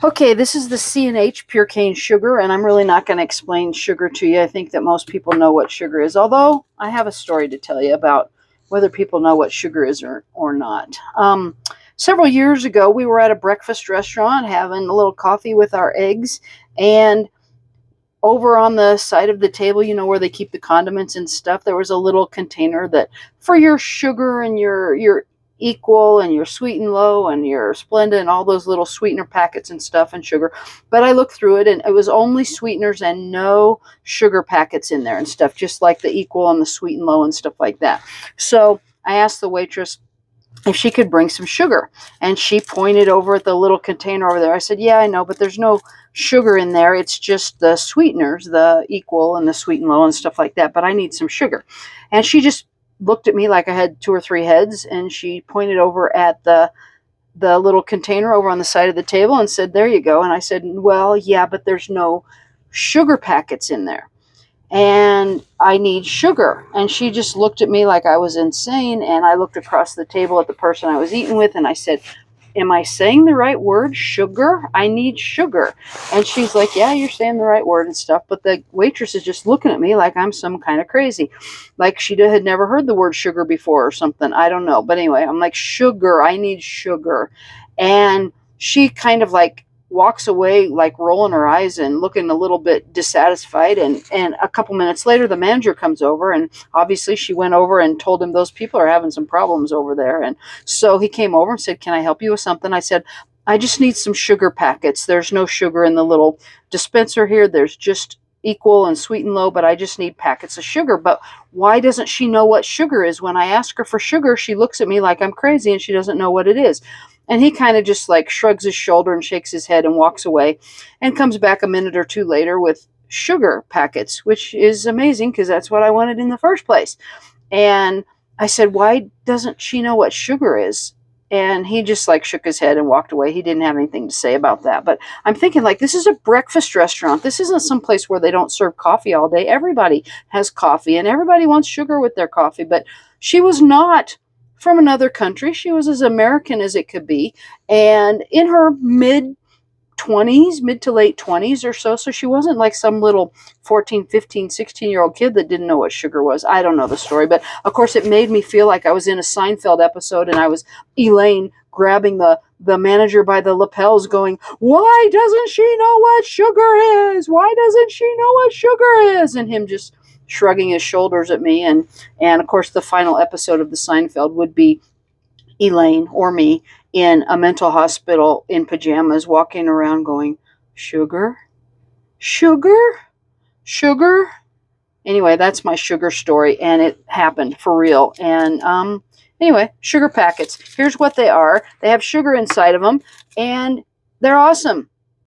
Okay, this is the C&H pure cane sugar, and I'm really not going to explain sugar to you. I think that most people know what sugar is, although I have a story to tell you about whether people know what sugar is or not. Several years ago, we were at a breakfast restaurant having a little coffee with our eggs, and over on the side of the table, you know, where they keep the condiments and stuff, there was a little container that for your sugar and your equal and your sweet and low and your Splenda and all those little sweetener packets and stuff and sugar. But I looked through it and it was only sweeteners and no sugar packets in there and stuff, just like the equal and the sweet and low and stuff like that. So I asked the waitress if she could bring some sugar. And she pointed over at the little container over there. I said, yeah, I know, but there's no sugar in there. It's just the sweeteners, the equal and the sweet and low and stuff like that. But I need some sugar. And she just looked at me like I had 2 or 3 heads. And she pointed over at the little container over on the side of the table and said, there you go. And I said, well, yeah, but there's no sugar packets in there. And I need sugar. And she just looked at me like I was insane. And I looked across the table at the person I was eating with and I said, am I saying the right word? Sugar? I need sugar. And she's like, yeah, you're saying the right word and stuff. But the waitress is just looking at me like I'm some kind of crazy. Like she had never heard the word sugar before or something. I don't know. But anyway, I'm like, sugar. I need sugar. And she kind of like walks away, like rolling her eyes and looking a little bit dissatisfied. And a couple minutes later, the manager comes over, and obviously she went over and told him those people are having some problems over there. And so he came over and said, can I help you with something? I said, I just need some sugar packets. There's no sugar in the little dispenser here. There's just equal and sweet and low, but I just need packets of sugar. But why doesn't she know what sugar is? When I ask her for sugar, she looks at me like I'm crazy and she doesn't know what it is. And he kind of just like shrugs his shoulder and shakes his head and walks away and comes back a minute or two later with sugar packets, which is amazing because that's what I wanted in the first place. And I said, why doesn't she know what sugar is? And he just like shook his head and walked away. He didn't have anything to say about that. But I'm thinking, like, this is a breakfast restaurant. This isn't some place where they don't serve coffee all day. Everybody has coffee and everybody wants sugar with their coffee. But she was not from another country. She was as American as it could be, and in her mid to late 20s or so. So she wasn't like some little 14, 15, 16-year-old kid that didn't know what sugar was. I don't know the story, but of course it made me feel like I was in a Seinfeld episode and I was Elaine grabbing the manager by the lapels going, why doesn't she know what sugar is? Why doesn't she know what sugar is? And him just shrugging his shoulders at me. And of course the final episode of the Seinfeld would be Elaine or me in a mental hospital in pajamas walking around going, sugar, sugar, sugar. Anyway, that's my sugar story, and it happened for real. And anyway, sugar packets. Here's what they are. They have sugar inside of them, and they're awesome.